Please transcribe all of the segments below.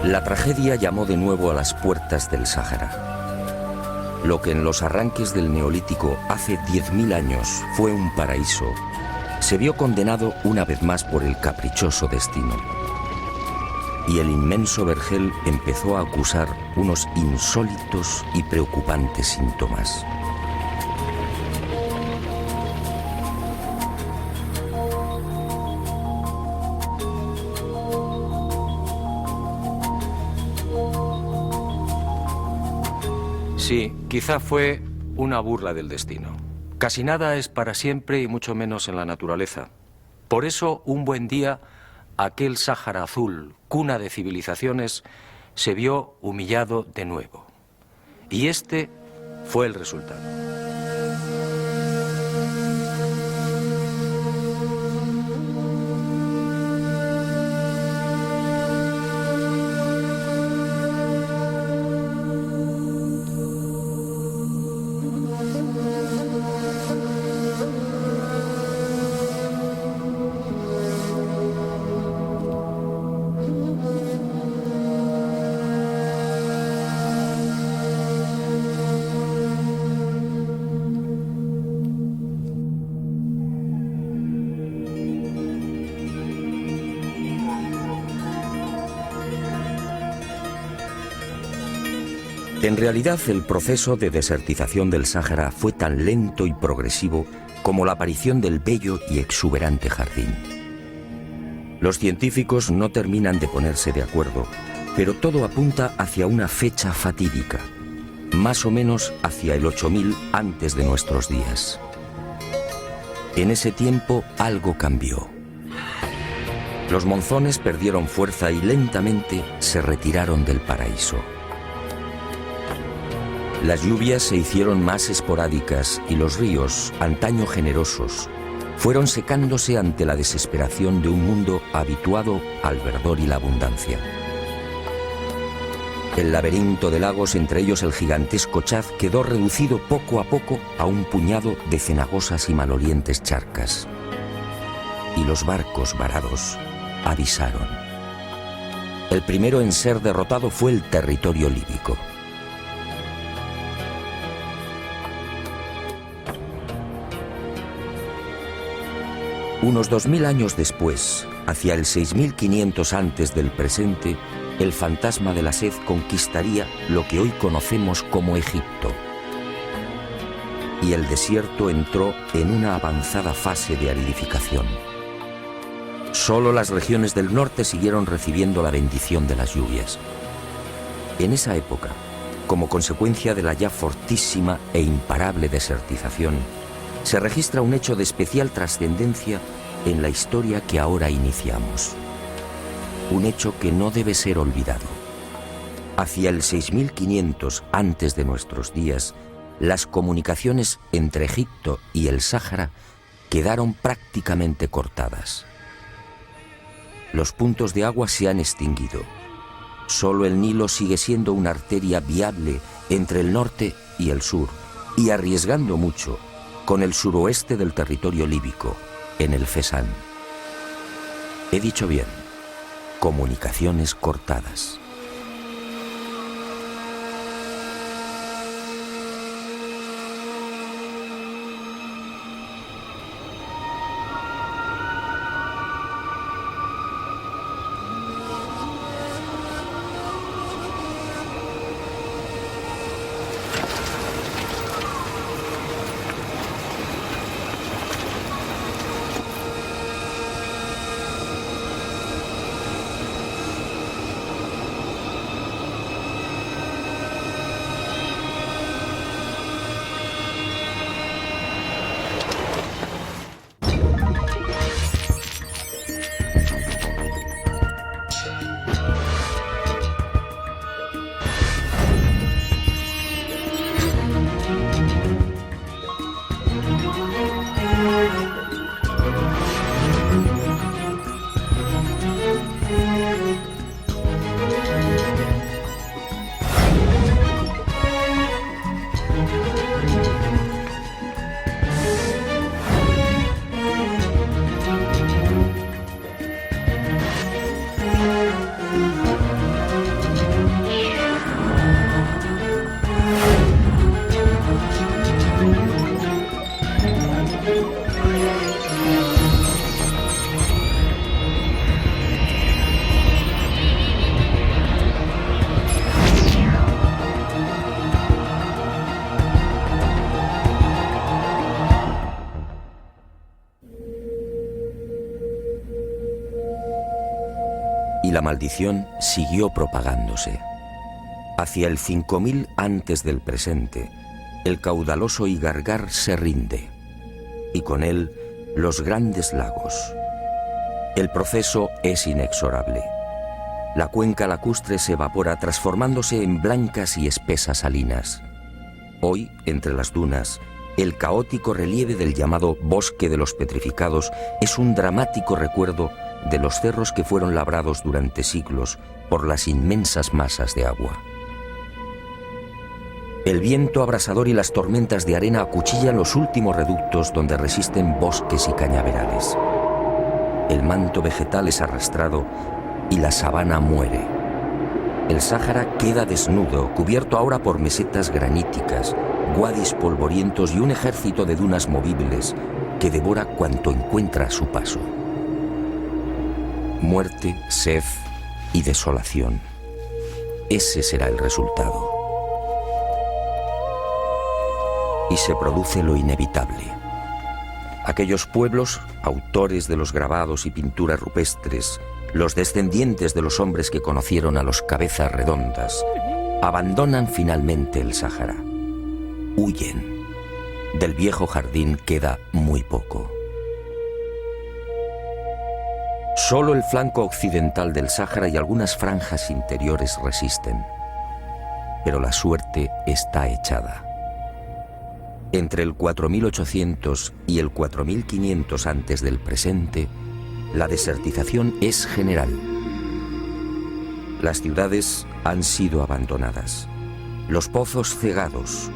La tragedia llamó de nuevo a las puertas del Sáhara. Lo que en los arranques del Neolítico hace 10.000 años fue un paraíso, se vio condenado una vez más por el caprichoso destino. Y el inmenso vergel empezó a acusar unos insólitos y preocupantes síntomas. Sí, quizá fue una burla del destino. Casi nada es para siempre y mucho menos en la naturaleza. Por eso, un buen día, aquel Sáhara azul, cuna de civilizaciones, se vio humillado de nuevo. Y este fue el resultado. En realidad, el proceso de desertización del Sáhara fue tan lento y progresivo como la aparición del bello y exuberante jardín. Los científicos no terminan de ponerse de acuerdo, pero todo apunta hacia una fecha fatídica, más o menos hacia el 8000 antes de nuestros días. En ese tiempo algo cambió. Los monzones perdieron fuerza y lentamente se retiraron del paraíso. Las lluvias se hicieron más esporádicas y los ríos, antaño generosos, fueron secándose ante la desesperación de un mundo habituado al verdor y la abundancia. El laberinto de lagos, entre ellos el gigantesco Chad, quedó reducido poco a poco a un puñado de cenagosas y malolientes charcas. Y los barcos varados avisaron. El primero en ser derrotado fue el territorio líbico. Unos 2000 años después, hacia el 6500 antes del presente, el fantasma de la sed conquistaría lo que hoy conocemos como Egipto. Y el desierto entró en una avanzada fase de aridificación. Solo las regiones del norte siguieron recibiendo la bendición de las lluvias. En esa época, como consecuencia de la ya fortísima e imparable desertización, se registra un hecho de especial trascendencia en la historia que ahora iniciamos. Un hecho que no debe ser olvidado. Hacia el 6500 antes de nuestros días, las comunicaciones entre Egipto y el Sáhara quedaron prácticamente cortadas. Los puntos de agua se han extinguido. Solo el Nilo sigue siendo una arteria viable entre el norte y el sur, y arriesgando mucho con el suroeste del territorio líbico, en el Fezzan. He dicho bien, comunicaciones cortadas. la maldición siguió propagándose. Hacia el 5000 antes del presente, el caudaloso Igargar se rinde, y con él los grandes lagos. El proceso es inexorable. La cuenca lacustre se evapora transformándose en blancas y espesas salinas. Hoy, entre las dunas, el caótico relieve del llamado Bosque de los Petrificados es un dramático recuerdo de los cerros que fueron labrados durante siglos por las inmensas masas de agua. El viento abrasador y las tormentas de arena acuchillan los últimos reductos donde resisten bosques y cañaverales. El manto vegetal es arrastrado y la sabana muere. El Sáhara queda desnudo, cubierto ahora por mesetas graníticas, wadis polvorientos y un ejército de dunas movibles que devora cuanto encuentra a su paso. Muerte, sed y desolación. Ese será el resultado. Y se produce lo inevitable. Aquellos pueblos, autores de los grabados y pinturas rupestres, los descendientes de los hombres que conocieron a los cabezas redondas, abandonan finalmente el Sáhara. Huyen. Del viejo jardín queda muy poco. Solo el flanco occidental del Sáhara y algunas franjas interiores resisten. Pero la suerte está echada. Entre el 4800 y el 4500 antes del presente, la desertización es general. Las ciudades han sido abandonadas, los pozos cegados.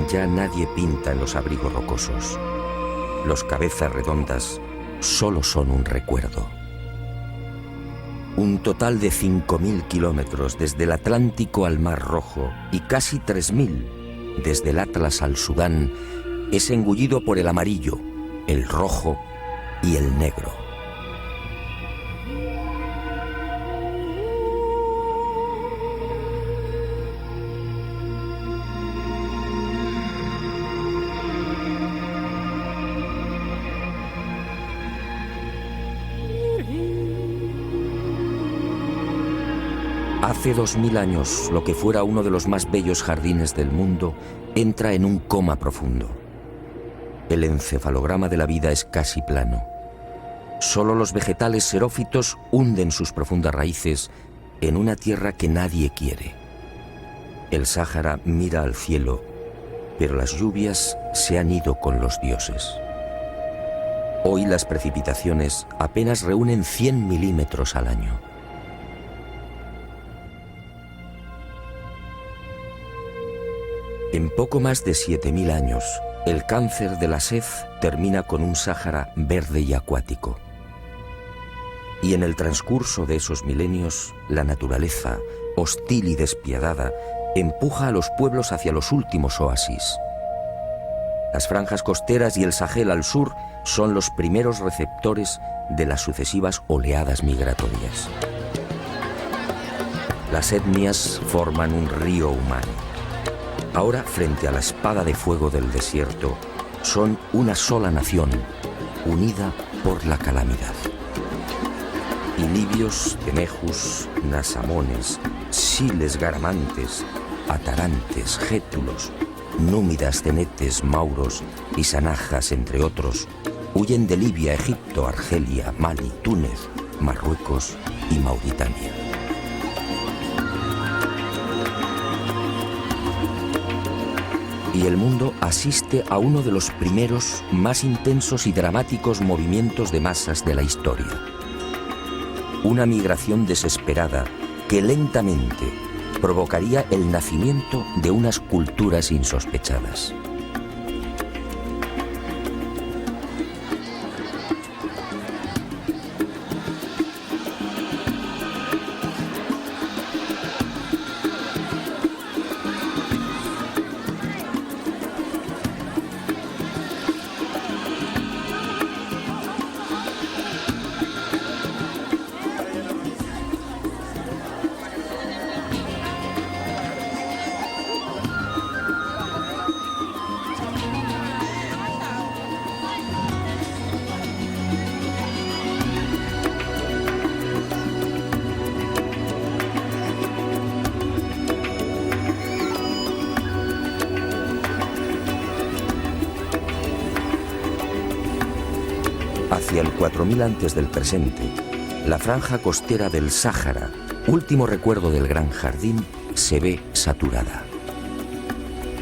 Ya nadie pinta en los abrigos rocosos. Los cabezas redondas solo son un recuerdo. Un total de 5000 kilómetros desde el Atlántico al Mar Rojo y casi 3000 desde el Atlas al Sudán es engullido por el amarillo, el rojo y el negro. Hace 2000 años, lo que fuera uno de los más bellos jardines del mundo entra en un coma profundo. El encefalograma de la vida es casi plano. Solo los vegetales xerófitos hunden sus profundas raíces en una tierra que nadie quiere. El Sáhara mira al cielo, pero las lluvias se han ido con los dioses. Hoy las precipitaciones apenas reúnen 100 milímetros al año. En poco más de 7000 años, el cáncer de la sed termina con un Sáhara verde y acuático. Y en el transcurso de esos milenios, la naturaleza, hostil y despiadada, empuja a los pueblos hacia los últimos oasis. Las franjas costeras y el Sahel al sur son los primeros receptores de las sucesivas oleadas migratorias. Las etnias forman un río humano. Ahora, frente a la espada de fuego del desierto, son una sola nación, unida por la calamidad. Y libios, tenejus, nasamones, siles garamantes, atarantes, gétulos, númidas, cenetes, mauros y sanajas, entre otros, huyen de Libia, Egipto, Argelia, Mali, Túnez, Marruecos y Mauritania. Y el mundo asiste a uno de los primeros, más intensos y dramáticos movimientos de masas de la historia. Una migración desesperada que lentamente provocaría el nacimiento de unas culturas insospechadas. hacia el 4000 antes del presente, la franja costera del Sáhara, último recuerdo del Gran Jardín, se ve saturada.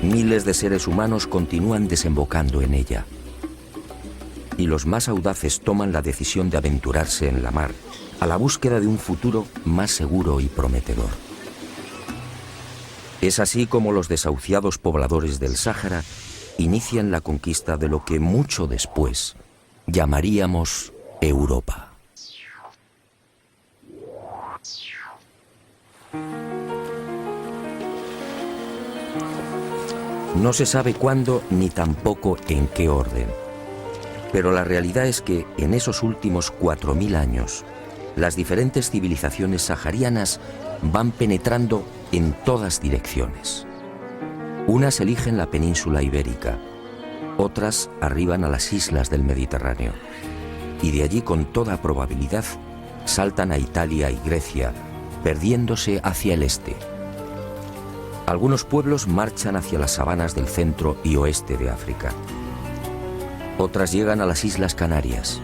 Miles de seres humanos continúan desembocando en ella. Y los más audaces toman la decisión de aventurarse en la mar a la búsqueda de un futuro más seguro y prometedor. Es así como los desahuciados pobladores del Sáhara inician la conquista de lo que mucho después llamaríamos Europa. No se sabe cuándo ni tampoco en qué orden, pero la realidad es que en esos últimos 4000 años, las diferentes civilizaciones saharianas van penetrando en todas direcciones. Unas eligen la península ibérica, otras arriban a las islas del Mediterráneo, y de allí con toda probabilidad saltan a Italia y Grecia, perdiéndose hacia el este. Algunos pueblos marchan hacia las sabanas del centro y oeste de África. Otras llegan a las Islas Canarias.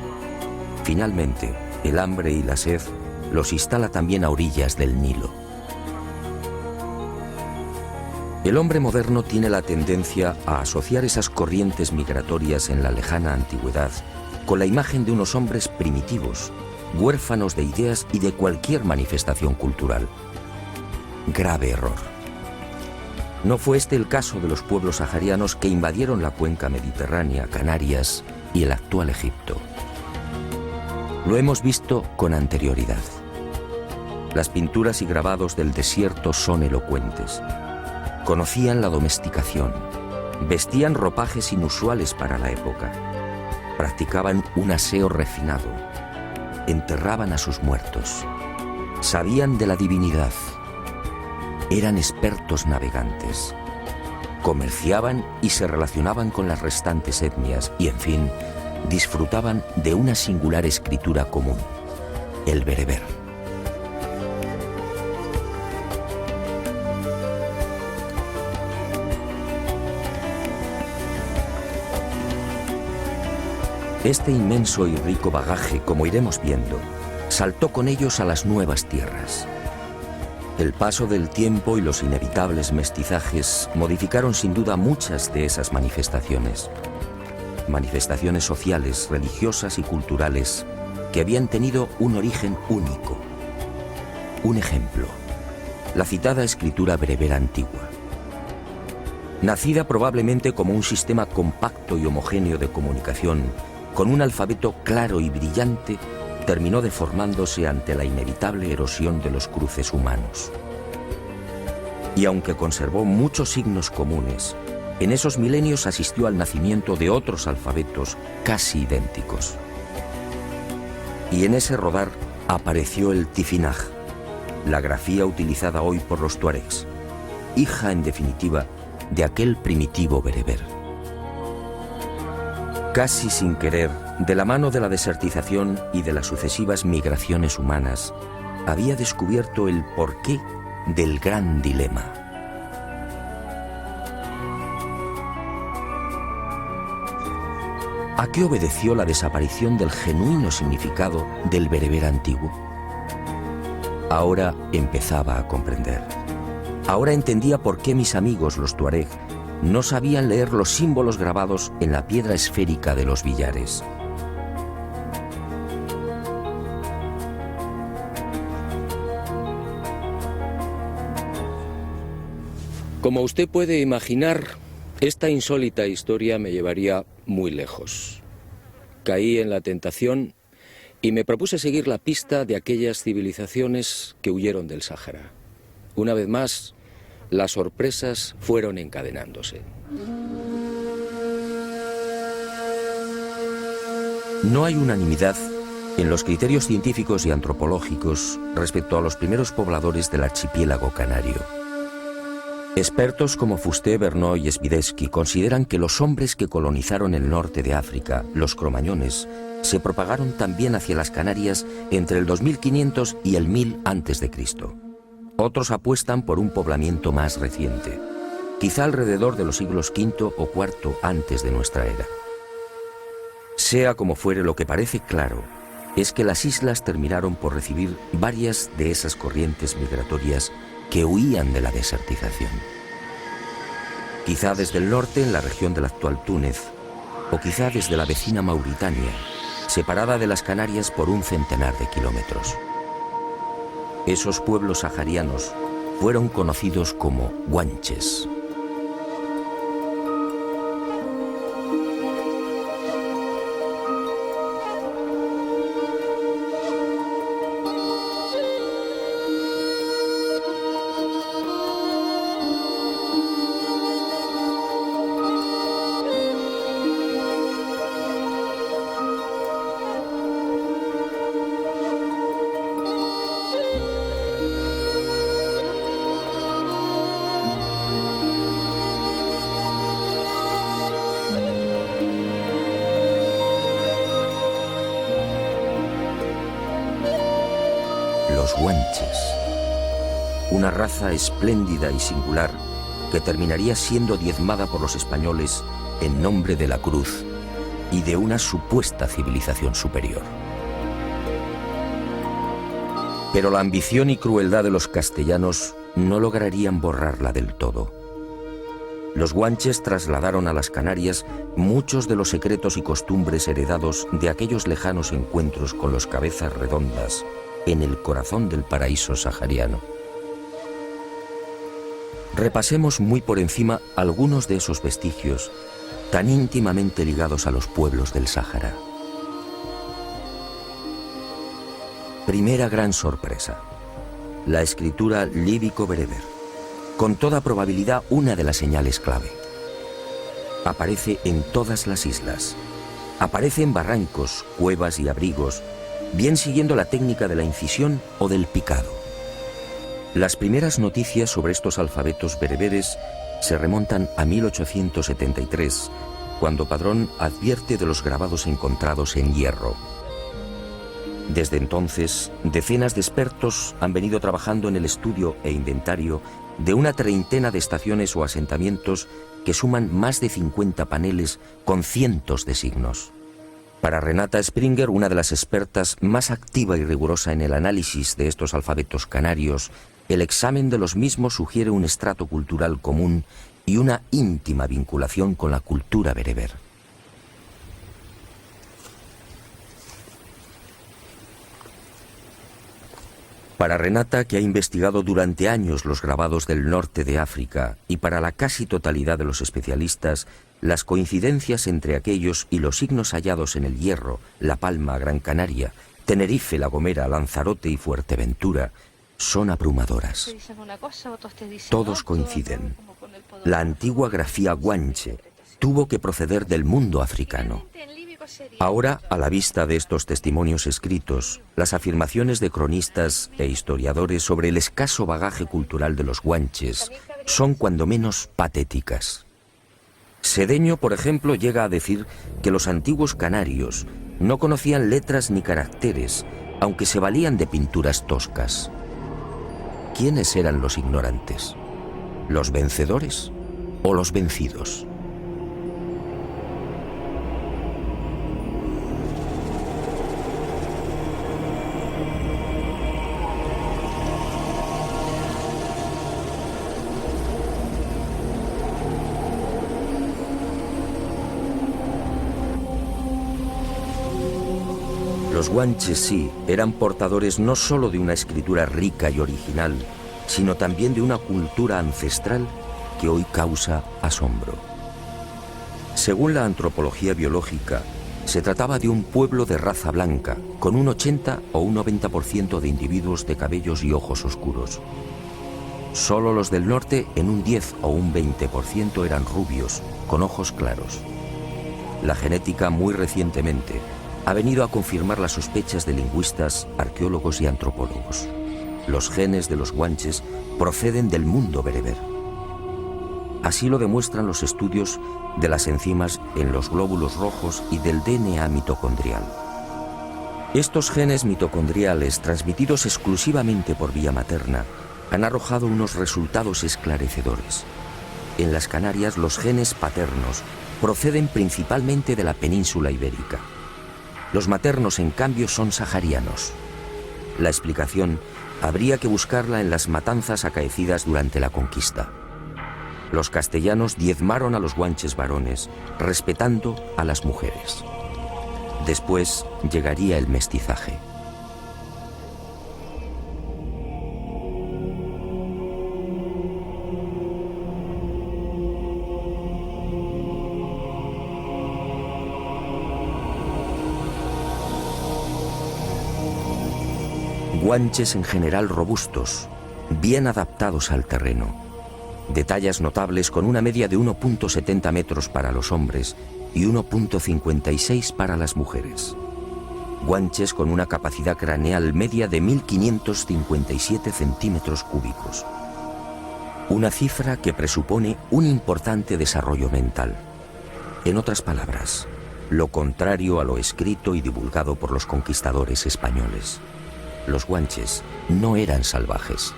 Finalmente, el hambre y la sed los instala también a orillas del Nilo. El hombre moderno tiene la tendencia a asociar esas corrientes migratorias en la lejana antigüedad con la imagen de unos hombres primitivos, huérfanos de ideas y de cualquier manifestación cultural. Grave error. No fue este el caso de los pueblos saharianos que invadieron la cuenca mediterránea, Canarias y el actual Egipto. Lo hemos visto con anterioridad. Las pinturas y grabados del desierto son elocuentes. Conocían la domesticación, vestían ropajes inusuales para la época, practicaban un aseo refinado, enterraban a sus muertos, sabían de la divinidad, eran expertos navegantes, comerciaban y se relacionaban con las restantes etnias y, en fin, disfrutaban de una singular escritura común, el bereber. Este inmenso y rico bagaje, como iremos viendo, saltó con ellos a las nuevas tierras. El paso del tiempo y los inevitables mestizajes modificaron sin duda muchas de esas manifestaciones. Manifestaciones sociales, religiosas y culturales que habían tenido un origen único. Un ejemplo, la citada escritura berebera antigua. Nacida probablemente como un sistema compacto y homogéneo de comunicación, con un alfabeto claro y brillante, terminó deformándose ante la inevitable erosión de los cruces humanos. Y aunque conservó muchos signos comunes, en esos milenios asistió al nacimiento de otros alfabetos casi idénticos. Y en ese rodar apareció el tifinagh, la grafía utilizada hoy por los tuaregs, hija en definitiva de aquel primitivo bereber. Casi sin querer, de la mano de la desertización y de las sucesivas migraciones humanas, había descubierto el porqué del gran dilema. ¿A qué obedeció la desaparición del genuino significado del bereber antiguo? Ahora empezaba a comprender. Ahora entendía por qué mis amigos los tuareg no sabían leer los símbolos grabados en la piedra esférica de los billares. Como usted puede imaginar, esta insólita historia me llevaría muy lejos. Caí en la tentación y me propuse seguir la pista de aquellas civilizaciones que huyeron del Sáhara. Una vez más, las sorpresas fueron encadenándose. No hay unanimidad en los criterios científicos y antropológicos respecto a los primeros pobladores del archipiélago canario. Expertos como Fusté, Verneau y Swiderski consideran que los hombres que colonizaron el norte de África, los cromañones, se propagaron también hacia las Canarias entre el 2500 y el 1000 a.C. Otros apuestan por un poblamiento más reciente, quizá alrededor de los siglos V o IV antes de nuestra era. Sea como fuere, lo que parece claro es que las islas terminaron por recibir varias de esas corrientes migratorias que huían de la desertización. Quizá desde el norte, en la región del actual Túnez, o quizá desde la vecina Mauritania, separada de las Canarias por un centenar de kilómetros. Esos pueblos saharianos fueron conocidos como guanches. Los guanches, una raza espléndida y singular que terminaría siendo diezmada por los españoles en nombre de la cruz y de una supuesta civilización superior. Pero la ambición y crueldad de los castellanos no lograrían borrarla del todo. Los guanches trasladaron a las Canarias muchos de los secretos y costumbres heredados de aquellos lejanos encuentros con los cabezas redondas en el corazón del paraíso sahariano. Repasemos muy por encima algunos de esos vestigios tan íntimamente ligados a los pueblos del Sáhara. Primera gran sorpresa: la escritura líbico-bereber, con toda probabilidad una de las señales clave. Aparece en todas las islas, aparece en barrancos, cuevas y abrigos, bien siguiendo la técnica de la incisión o del picado. Las primeras noticias sobre estos alfabetos bereberes se remontan a 1873, cuando Padrón advierte de los grabados encontrados en hierro. Desde entonces, decenas de expertos han venido trabajando en el estudio e inventario de una treintena de estaciones o asentamientos que suman más de 50 paneles con cientos de signos. Para Renata Springer, una de las expertas más activa y rigurosa en el análisis de estos alfabetos canarios, el examen de los mismos sugiere un estrato cultural común y una íntima vinculación con la cultura bereber. Para Renata, que ha investigado durante años los grabados del norte de África, y para la casi totalidad de los especialistas, las coincidencias entre aquellos y los signos hallados en el Hierro, La Palma, Gran Canaria, Tenerife, La Gomera, Lanzarote y Fuerteventura son abrumadoras. Todos coinciden. La antigua grafía guanche tuvo que proceder del mundo africano. Ahora, a la vista de estos testimonios escritos, las afirmaciones de cronistas e historiadores sobre el escaso bagaje cultural de los guanches son cuando menos patéticas. Sedeño, por ejemplo, llega a decir que los antiguos canarios no conocían letras ni caracteres, aunque se valían de pinturas toscas. ¿Quiénes eran los ignorantes? ¿Los vencedores o los vencidos? Los guanches, sí, eran portadores no solo de una escritura rica y original, sino también de una cultura ancestral que hoy causa asombro. Según la antropología biológica, se trataba de un pueblo de raza blanca, con un 80 o un 90% de individuos de cabellos y ojos oscuros. Solo los del norte, en un 10 o un 20%, eran rubios, con ojos claros. La genética, muy recientemente, ha venido a confirmar las sospechas de lingüistas, arqueólogos y antropólogos. Los genes de los guanches proceden del mundo bereber. Así lo demuestran los estudios de las enzimas en los glóbulos rojos y del DNA mitocondrial. Estos genes mitocondriales, transmitidos exclusivamente por vía materna, han arrojado unos resultados esclarecedores. En las Canarias, los genes paternos proceden principalmente de la península ibérica. Los maternos, en cambio, son saharianos. La explicación habría que buscarla en las matanzas acaecidas durante la conquista. Los castellanos diezmaron a los guanches varones, respetando a las mujeres. Después llegaría el mestizaje. Guanches en general robustos, bien adaptados al terreno, de tallas notables con una media de 1,70 metros para los hombres y 1,56 para las mujeres. Guanches con una capacidad craneal media de 1.557 centímetros cúbicos. Una cifra que presupone un importante desarrollo mental. En otras palabras, lo contrario a lo escrito y divulgado por los conquistadores españoles. Los guanches no eran salvajes.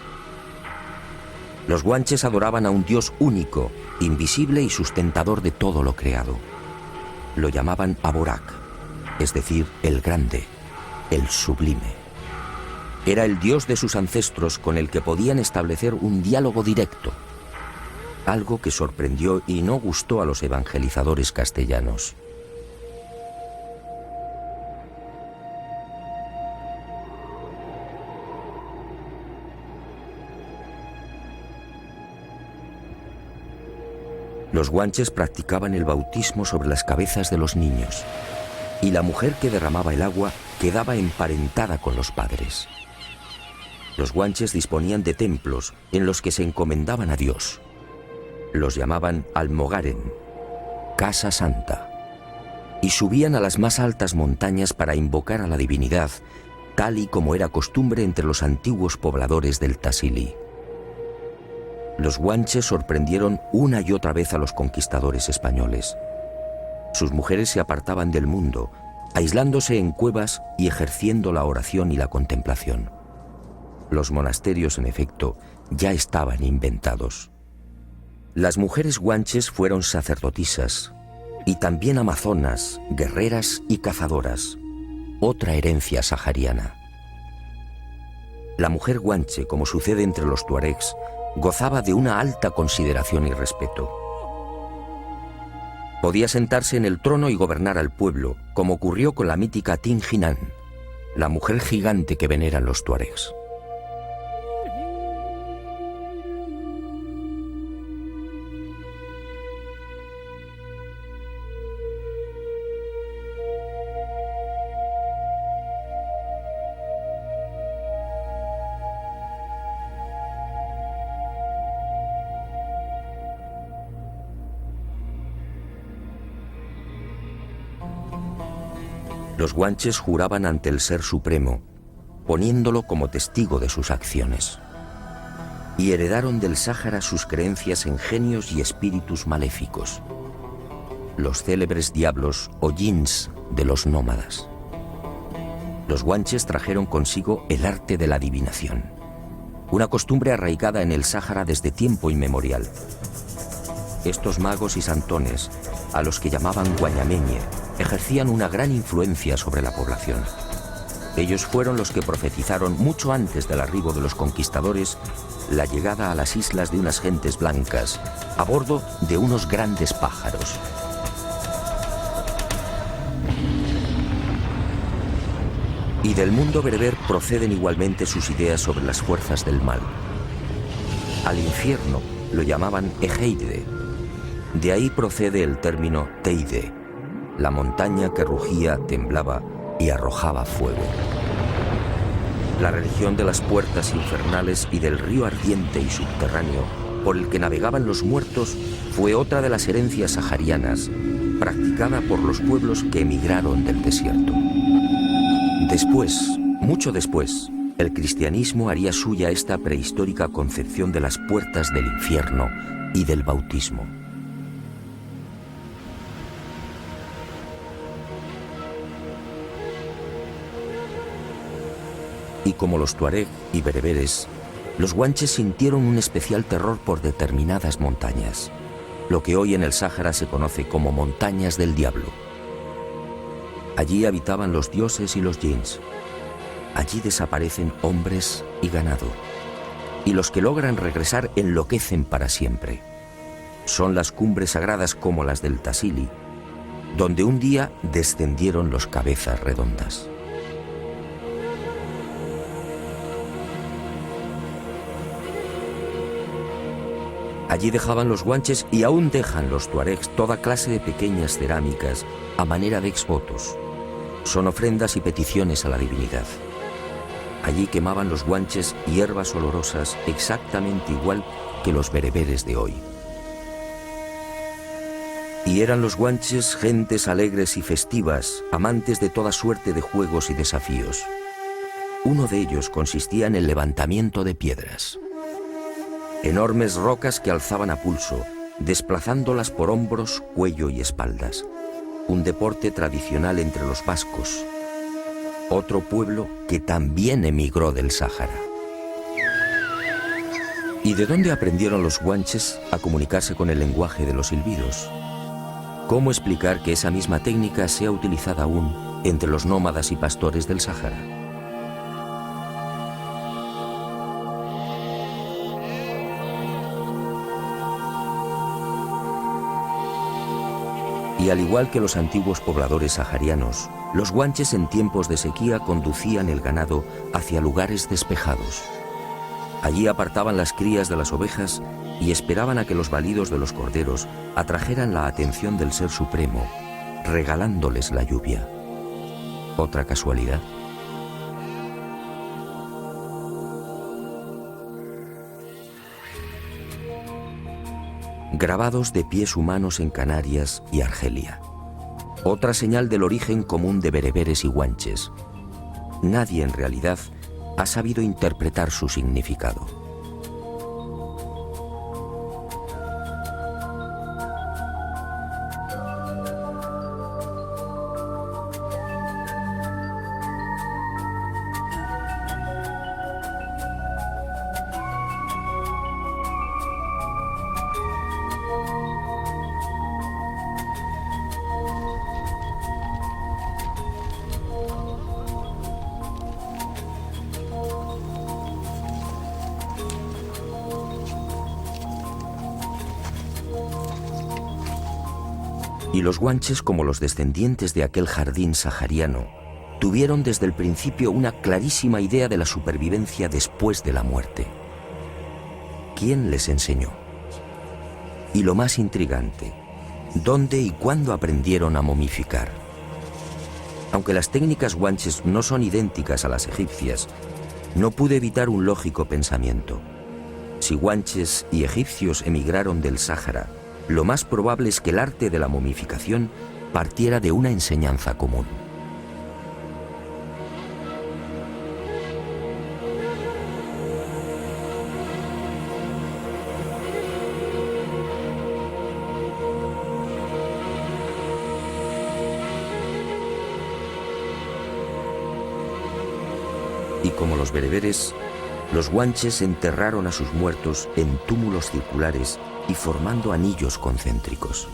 Los guanches adoraban a un Dios único, invisible y sustentador de todo lo creado. Lo llamaban Aborak, es decir, el grande, el sublime. Era el Dios de sus ancestros con el que podían establecer un diálogo directo, algo que sorprendió y no gustó a los evangelizadores castellanos. Los guanches practicaban el bautismo sobre las cabezas de los niños, y la mujer que derramaba el agua quedaba emparentada con los padres. Los guanches disponían de templos en los que se encomendaban a Dios. Los llamaban Almogaren, Casa Santa, y subían a las más altas montañas para invocar a la divinidad, tal y como era costumbre entre los antiguos pobladores del Tassili. Los guanches sorprendieron una y otra vez a los conquistadores españoles. Sus mujeres se apartaban del mundo, aislándose en cuevas y ejerciendo la oración y la contemplación. Los monasterios, en efecto, ya estaban inventados. Las mujeres guanches fueron sacerdotisas y también amazonas, guerreras y cazadoras, otra herencia sahariana. La mujer guanche, como sucede entre los tuaregs, gozaba de una alta consideración y respeto. Podía sentarse en el trono y gobernar al pueblo, como ocurrió con la mítica Tin Jinan, la mujer gigante que veneran los tuaregs. Los guanches juraban ante el Ser Supremo, poniéndolo como testigo de sus acciones. Y heredaron del Sáhara sus creencias en genios y espíritus maléficos, los célebres diablos o jinns de los nómadas. Los guanches trajeron consigo el arte de la adivinación, una costumbre arraigada en el Sáhara desde tiempo inmemorial. Estos magos y santones, a los que llamaban guañameñe, ejercían una gran influencia sobre la población. Ellos fueron los que profetizaron mucho antes del arribo de los conquistadores la llegada a las islas de unas gentes blancas a bordo de unos grandes pájaros. Y del mundo bereber proceden igualmente sus ideas sobre las fuerzas del mal. Al infierno lo llamaban Egeide. De ahí procede el término Teide, la montaña que rugía, temblaba y arrojaba fuego. La religión de las puertas infernales y del río ardiente y subterráneo por el que navegaban los muertos fue otra de las herencias saharianas, practicada por los pueblos que emigraron del desierto. Después, mucho después, el cristianismo haría suya esta prehistórica concepción de las puertas del infierno y del bautismo. Y como los tuareg y bereberes, los guanches sintieron un especial terror por determinadas montañas. lo que hoy en el Sáhara se conoce como Montañas del Diablo. Allí habitaban los dioses y los jinns. Allí desaparecen hombres y ganado. Y los que logran regresar enloquecen para siempre. Son las cumbres sagradas como las del Tassili, donde un día descendieron los cabezas redondas. Allí dejaban los guanches y aún dejan los tuaregs toda clase de pequeñas cerámicas a manera de exvotos. Son ofrendas y peticiones a la divinidad. Allí quemaban los guanches hierbas olorosas exactamente igual que los bereberes de hoy. Y eran los guanches gentes alegres y festivas, amantes de toda suerte de juegos y desafíos. Uno de ellos consistía en el levantamiento de piedras. Enormes rocas que alzaban a pulso, desplazándolas por hombros, cuello y espaldas. Un deporte tradicional entre los vascos, otro pueblo que también emigró del Sáhara. ¿Y de dónde aprendieron los guanches a comunicarse con el lenguaje de los silbidos? ¿Cómo explicar que esa misma técnica sea utilizada aún entre los nómadas y pastores del Sáhara? Y al igual que los antiguos pobladores saharianos, los guanches en tiempos de sequía conducían el ganado hacia lugares despejados. Allí apartaban las crías de las ovejas y esperaban a que los balidos de los corderos atrajeran la atención del Ser Supremo, regalándoles la lluvia. ¿Otra casualidad? Grabados de pies humanos en Canarias y Argelia. Otra señal del origen común de bereberes y guanches. Nadie en realidad ha sabido interpretar su significado. Y los guanches, como los descendientes de aquel jardín sahariano, tuvieron desde el principio una clarísima idea de la supervivencia después de la muerte. ¿Quién les enseñó? Y lo más intrigante, ¿dónde y cuándo aprendieron a momificar? Aunque las técnicas guanches no son idénticas a las egipcias, no pude evitar un lógico pensamiento. Si guanches y egipcios emigraron del Sáhara, lo más probable es que el arte de la momificación partiera de una enseñanza común. Y como los bereberes, los guanches enterraron a sus muertos en túmulos circulares y formando anillos concéntricos.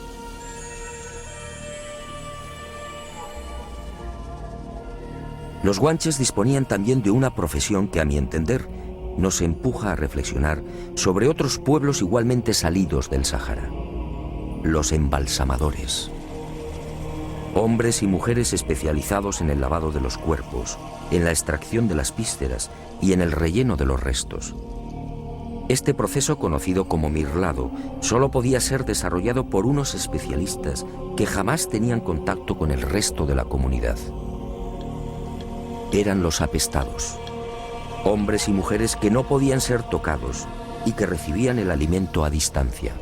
Los guanches disponían también de una profesión que, a mi entender, nos empuja a reflexionar sobre otros pueblos igualmente salidos del Sáhara: los embalsamadores. Hombres y mujeres especializados en el lavado de los cuerpos, en la extracción de las vísceras y en el relleno de los restos. Este proceso, conocido como mirlado, solo podía ser desarrollado por unos especialistas que jamás tenían contacto con el resto de la comunidad. Eran los apestados, hombres y mujeres que no podían ser tocados y que recibían el alimento a distancia.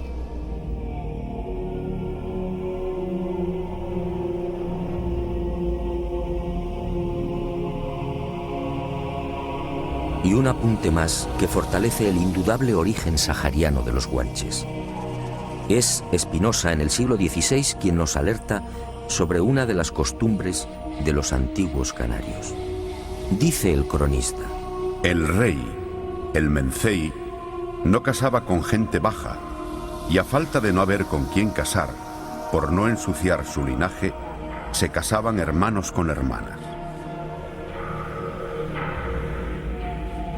Y un apunte más que fortalece el indudable origen sahariano de los guanches. Es Spinoza en el siglo XVI quien nos alerta sobre una de las costumbres de los antiguos canarios. Dice el cronista: el rey, el mencey, no casaba con gente baja, y a falta de no haber con quién casar, por no ensuciar su linaje, se casaban hermanos con hermanas.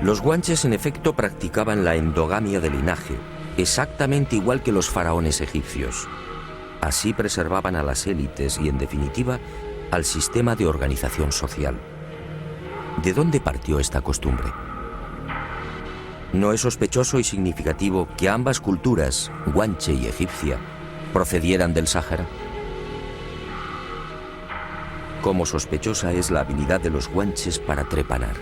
Los guanches en efecto practicaban la endogamia de linaje, exactamente igual que los faraones egipcios. Así preservaban a las élites y, en definitiva, al sistema de organización social. ¿De dónde partió esta costumbre? No es sospechoso y significativo que ambas culturas, guanche y egipcia, procedieran del Sáhara. Como sospechosa es la habilidad de los guanches para trepanar.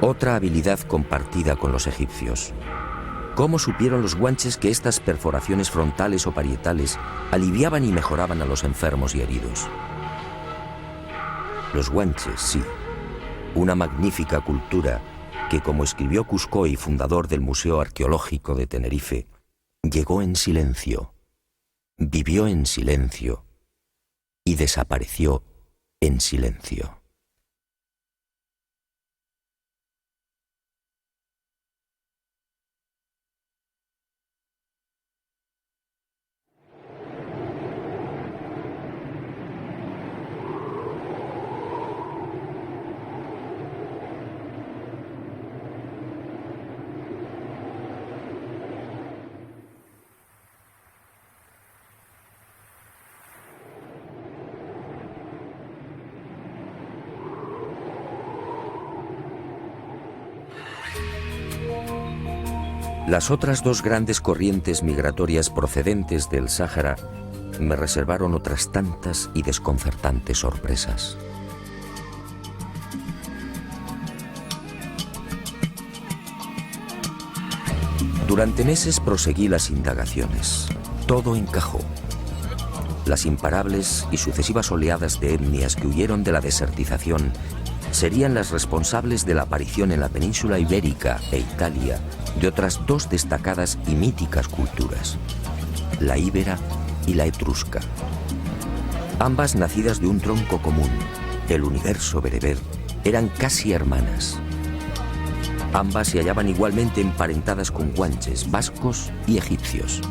Otra habilidad compartida con los egipcios. ¿Cómo supieron los guanches que estas perforaciones frontales o parietales aliviaban y mejoraban a los enfermos y heridos? Los guanches, sí. Una magnífica cultura que, como escribió Cuscoy, fundador del Museo Arqueológico de Tenerife, llegó en silencio, vivió en silencio y desapareció en silencio. Las otras dos grandes corrientes migratorias procedentes del Sáhara me reservaron otras tantas y desconcertantes sorpresas. Durante meses proseguí las indagaciones. Todo encajó. Las imparables y sucesivas oleadas de etnias que huyeron de la desertización serían las responsables de la aparición en la península ibérica e Italia de otras dos destacadas y míticas culturas, la íbera y la etrusca. Ambas nacidas de un tronco común, el universo bereber, eran casi hermanas. Ambas se hallaban igualmente emparentadas con guanches, vascos y egipcios.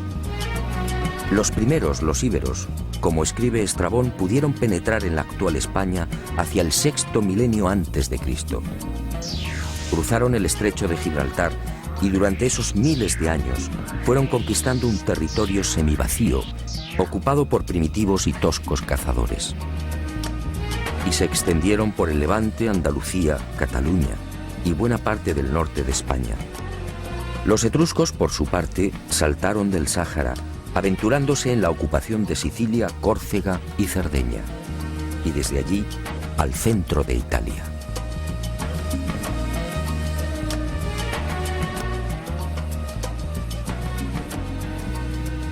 Los primeros, los íberos, como escribe Estrabón, pudieron penetrar en la actual España hacia el sexto milenio antes de Cristo. Cruzaron el estrecho de Gibraltar y durante esos miles de años fueron conquistando un territorio semivacío, ocupado por primitivos y toscos cazadores. Y se extendieron por el Levante, Andalucía, Cataluña y buena parte del norte de España. Los etruscos, por su parte, saltaron del Sáhara, aventurándose en la ocupación de Sicilia, Córcega y Cerdeña, y desde allí al centro de Italia.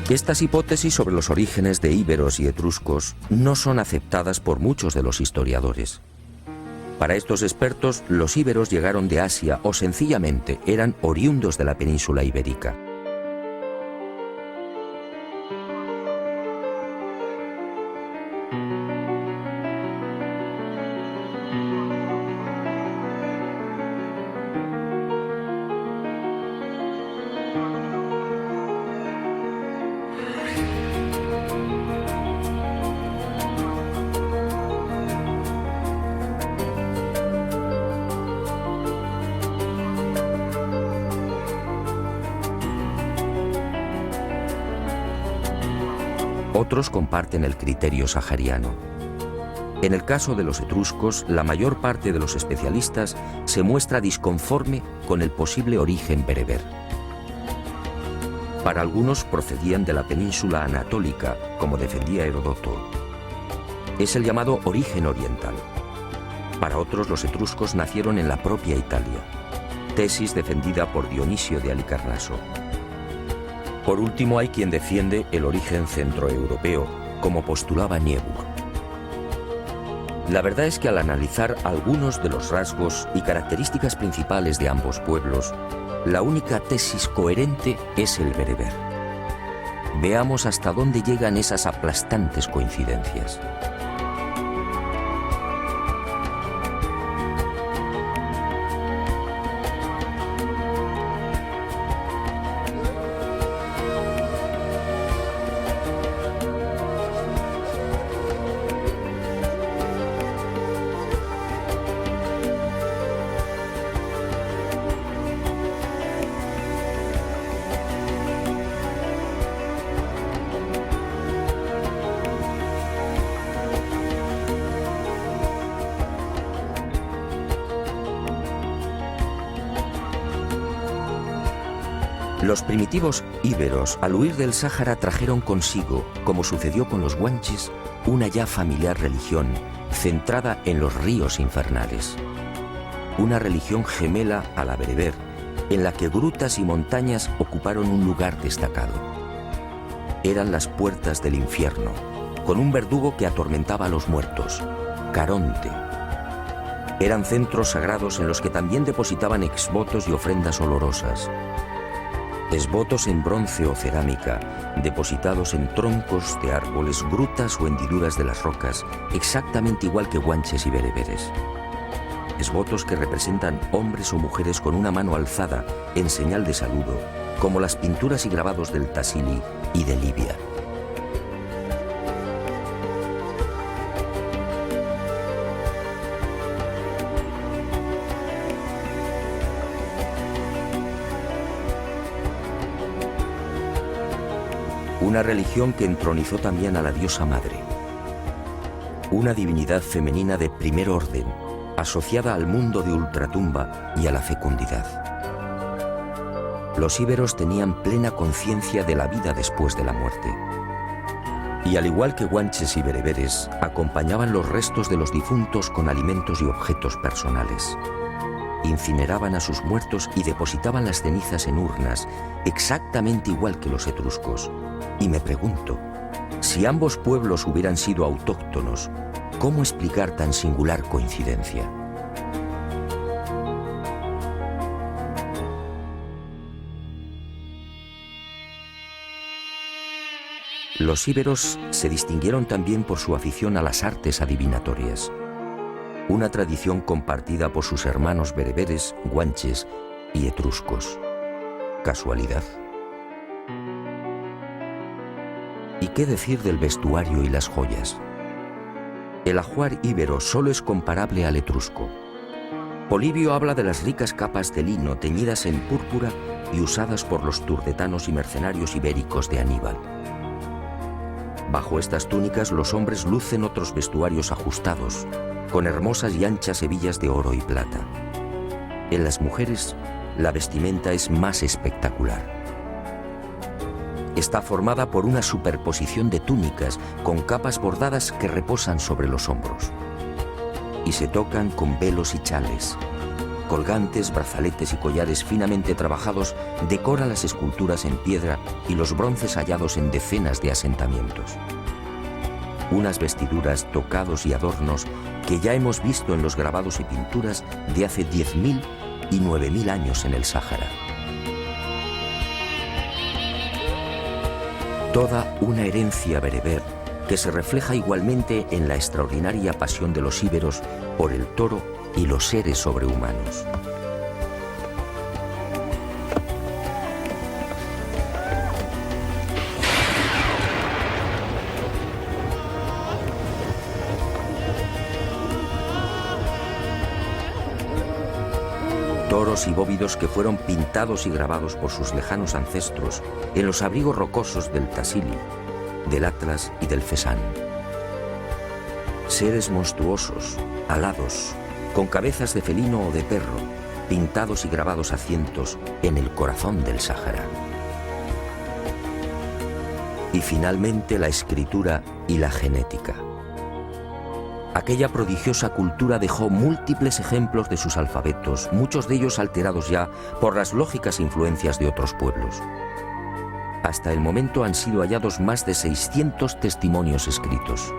Estas hipótesis sobre los orígenes de íberos y etruscos no son aceptadas por muchos de los historiadores. Para estos expertos, los íberos llegaron de Asia o sencillamente eran oriundos de la península ibérica. Otros comparten el criterio sahariano. En el caso de los etruscos, la mayor parte de los especialistas se muestra disconforme con el posible origen bereber. Para algunos procedían de la península anatólica, como defendía Heródoto. Es el llamado origen oriental. Para otros, los etruscos nacieron en la propia Italia, tesis defendida por Dionisio de Halicarnaso. Por último, hay quien defiende el origen centroeuropeo, como postulaba Niebuhr. La verdad es que al analizar algunos de los rasgos y características principales de ambos pueblos, la única tesis coherente es el bereber. Veamos hasta dónde llegan esas aplastantes coincidencias. Los primitivos íberos, al huir del Sáhara, trajeron consigo, como sucedió con los guanches, una ya familiar religión centrada en los ríos infernales. Una religión gemela a la bereber, en la que grutas y montañas ocuparon un lugar destacado. Eran las puertas del infierno, con un verdugo que atormentaba a los muertos, Caronte. Eran centros sagrados en los que también depositaban exvotos y ofrendas olorosas. Exvotos en bronce o cerámica, depositados en troncos de árboles, grutas o hendiduras de las rocas, exactamente igual que guanches y bereberes. Exvotos que representan hombres o mujeres con una mano alzada en señal de saludo, como las pinturas y grabados del Tassili y de Libia. Una religión que entronizó también a la diosa madre, una divinidad femenina de primer orden, asociada al mundo de ultratumba y a la fecundidad. Los íberos tenían plena conciencia de la vida después de la muerte. Y al igual que guanches y bereberes, acompañaban los restos de los difuntos con alimentos y objetos personales. Incineraban a sus muertos y depositaban las cenizas en urnas, exactamente igual que los etruscos. Y me pregunto, si ambos pueblos hubieran sido autóctonos, ¿cómo explicar tan singular coincidencia? Los íberos se distinguieron también por su afición a las artes adivinatorias, una tradición compartida por sus hermanos bereberes, guanches y etruscos. ¿Casualidad? ¿Y qué decir del vestuario y las joyas? El ajuar íbero solo es comparable al etrusco. Polibio habla de las ricas capas de lino teñidas en púrpura y usadas por los turdetanos y mercenarios ibéricos de Aníbal. Bajo estas túnicas los hombres lucen otros vestuarios ajustados, con hermosas y anchas hebillas de oro y plata. En las mujeres, la vestimenta es más espectacular. Está formada por una superposición de túnicas con capas bordadas que reposan sobre los hombros. Y se tocan con velos y chales. Colgantes, brazaletes y collares finamente trabajados decoran las esculturas en piedra y los bronces hallados en decenas de asentamientos. Unas vestiduras, tocados y adornos que ya hemos visto en los grabados y pinturas de hace 10.000 y 9.000 años en el Sáhara. Toda una herencia bereber que se refleja igualmente en la extraordinaria pasión de los íberos por el toro y los seres sobrehumanos. Toros y bóvidos que fueron pintados y grabados por sus lejanos ancestros en los abrigos rocosos del Tassili, del Atlas y del Fesán. Seres monstruosos, alados, con cabezas de felino o de perro, pintados y grabados a cientos en el corazón del Sáhara. Y finalmente la escritura y la genética. Aquella prodigiosa cultura dejó múltiples ejemplos de sus alfabetos, muchos de ellos alterados ya por las lógicas influencias de otros pueblos. Hasta el momento han sido hallados más de 600 testimonios escritos.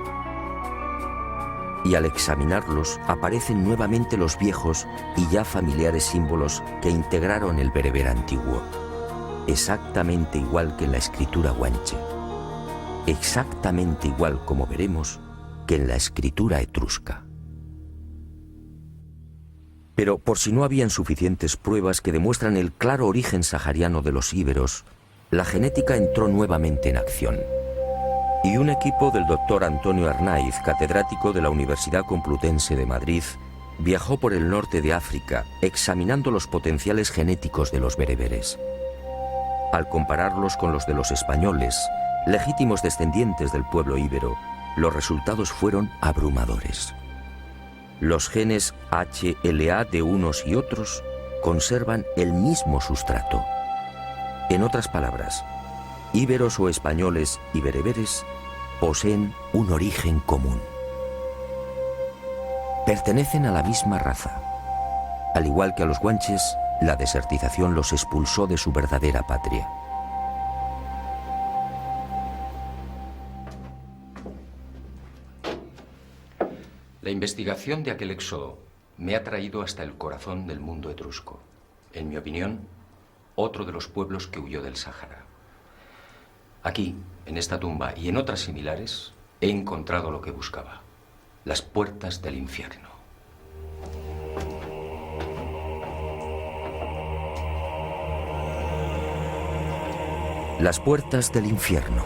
Y al examinarlos aparecen nuevamente los viejos y ya familiares símbolos que integraron el bereber antiguo, exactamente igual que en la escritura guanche, exactamente igual, como veremos, que en la escritura etrusca. Pero por si no habían suficientes pruebas que demuestran el claro origen sahariano de los íberos, la genética entró nuevamente en acción. Y un equipo del doctor Antonio Arnaiz, catedrático de la Universidad Complutense de Madrid, viajó por el norte de África examinando los potenciales genéticos de los bereberes. Al compararlos con los de los españoles, legítimos descendientes del pueblo íbero, los resultados fueron abrumadores. Los genes HLA de unos y otros conservan el mismo sustrato. En otras palabras, íberos o españoles y bereberes poseen un origen común. Pertenecen a la misma raza. Al igual que a los guanches, la desertización los expulsó de su verdadera patria. La investigación de aquel éxodo me ha traído hasta el corazón del mundo etrusco. En mi opinión, otro de los pueblos que huyó del Sáhara. Aquí, en esta tumba y en otras similares, he encontrado lo que buscaba: las puertas del infierno. Las puertas del infierno.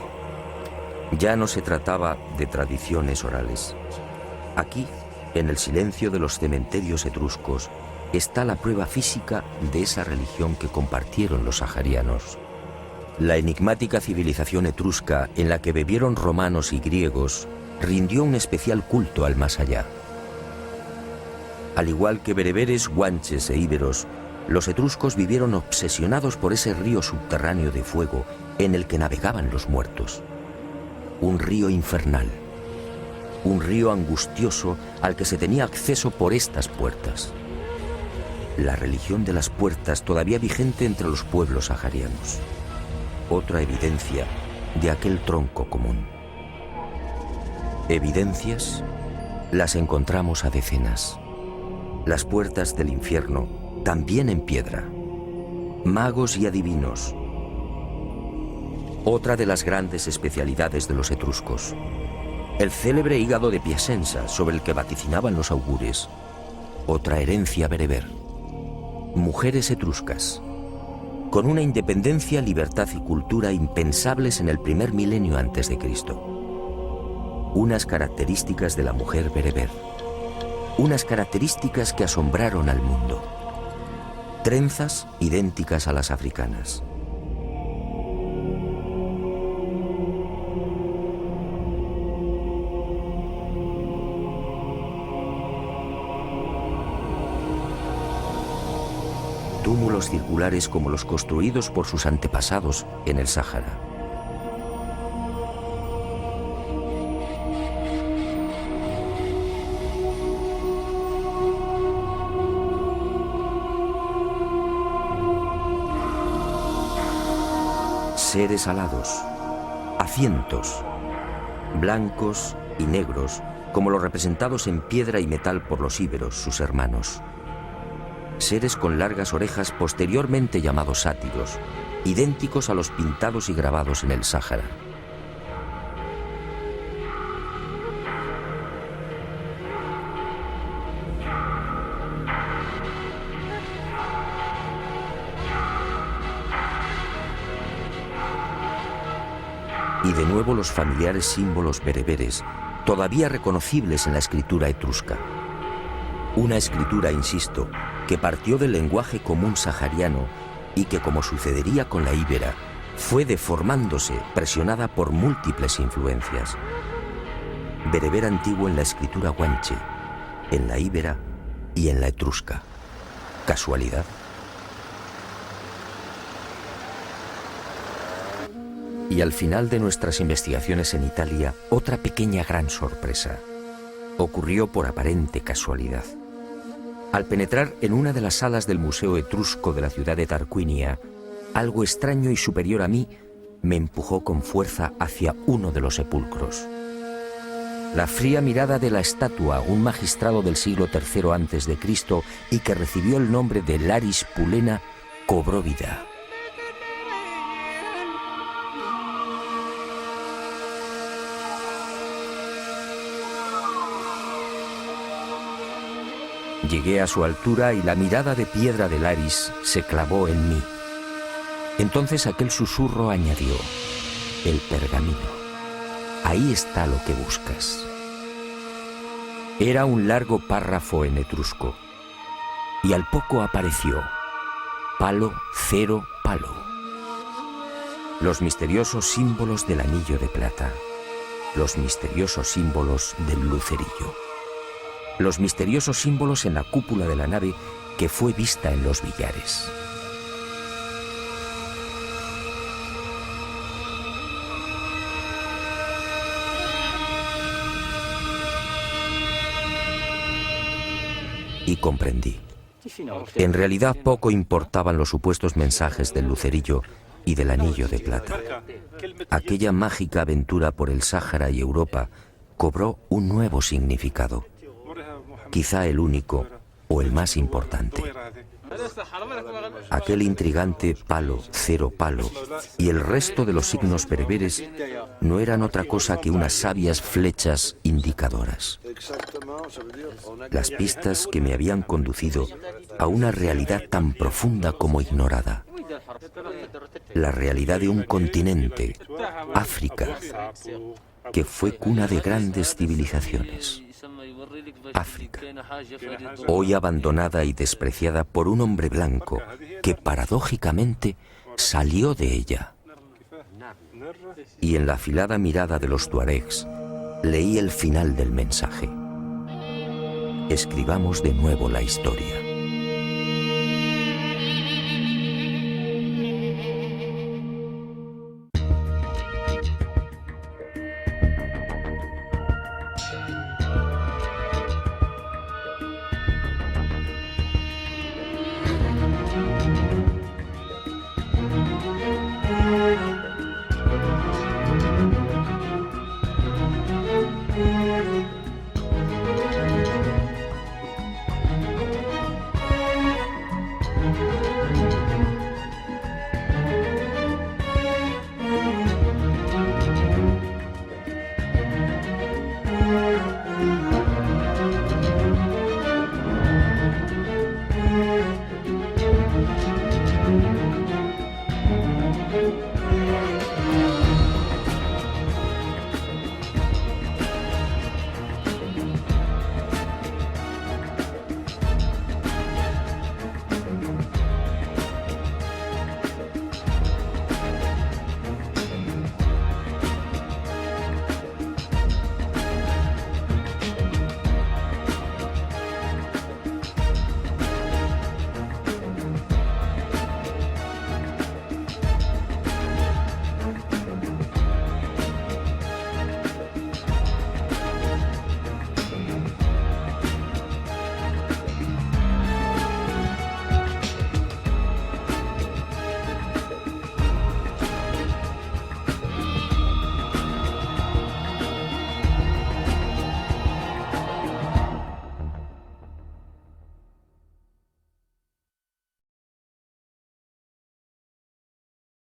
Ya no se trataba de tradiciones orales. Aquí, en el silencio de los cementerios etruscos, está la prueba física de esa religión que compartieron los saharianos. La enigmática civilización etrusca, en la que bebieron romanos y griegos, rindió un especial culto al más allá. Al igual que bereberes, guanches e íberos, los etruscos vivieron obsesionados por ese río subterráneo de fuego en el que navegaban los muertos. Un río infernal. Un río angustioso al que se tenía acceso por estas puertas. La religión de las puertas todavía vigente entre los pueblos saharianos. Otra evidencia de aquel tronco común. Evidencias las encontramos a decenas. Las puertas del infierno, también en piedra. Magos y adivinos. Otra de las grandes especialidades de los etruscos. El célebre hígado de Piacenza, sobre el que vaticinaban los augures. Otra herencia bereber. Mujeres etruscas. Con una independencia, libertad y cultura impensables en el primer milenio antes de Cristo. Unas características de la mujer bereber. Unas características que asombraron al mundo. Trenzas idénticas a las africanas. Túmulos circulares como los construidos por sus antepasados en el Sáhara. Seres alados, a cientos, blancos y negros, como los representados en piedra y metal por los íberos, sus hermanos. Seres con largas orejas posteriormente llamados sátiros, idénticos a los pintados y grabados en el Sáhara. Y de nuevo los familiares símbolos bereberes, todavía reconocibles en la escritura etrusca. Una escritura, insisto, que partió del lenguaje común sahariano y que, como sucedería con la íbera, fue deformándose, presionada por múltiples influencias. Bereber antiguo en la escritura guanche, en la íbera y en la etrusca. ¿Casualidad? Y al final de nuestras investigaciones en Italia, otra pequeña gran sorpresa. Ocurrió por aparente casualidad. Al penetrar en una de las salas del Museo Etrusco de la ciudad de Tarquinia, algo extraño y superior a mí me empujó con fuerza hacia uno de los sepulcros. La fría mirada de la estatua, un magistrado del siglo III a.C. y que recibió el nombre de Laris Pulena, cobró vida. Llegué a su altura y la mirada de piedra de Laris se clavó en mí. Entonces aquel susurro añadió: el pergamino. Ahí está lo que buscas. Era un largo párrafo en etrusco. Y al poco apareció: palo, cero, palo. Los misteriosos símbolos del anillo de plata. Los misteriosos símbolos del lucerillo. Los misteriosos símbolos en la cúpula de la nave que fue vista en los billares. y comprendí. En realidad poco importaban los supuestos mensajes del lucerillo y del anillo de plata. Aquella mágica aventura por el Sáhara y Europa cobró un nuevo significado, quizá el único o el más importante. Aquel intrigante palo, cero palo y el resto de los signos bereberes no eran otra cosa que unas sabias flechas indicadoras. Las pistas que me habían conducido a una realidad tan profunda como ignorada. La realidad de un continente, África, que fue cuna de grandes civilizaciones. África, hoy abandonada y despreciada por un hombre blanco que paradójicamente salió de ella. Y en la afilada mirada de los tuaregs leí el final del mensaje. Escribamos de nuevo la historia.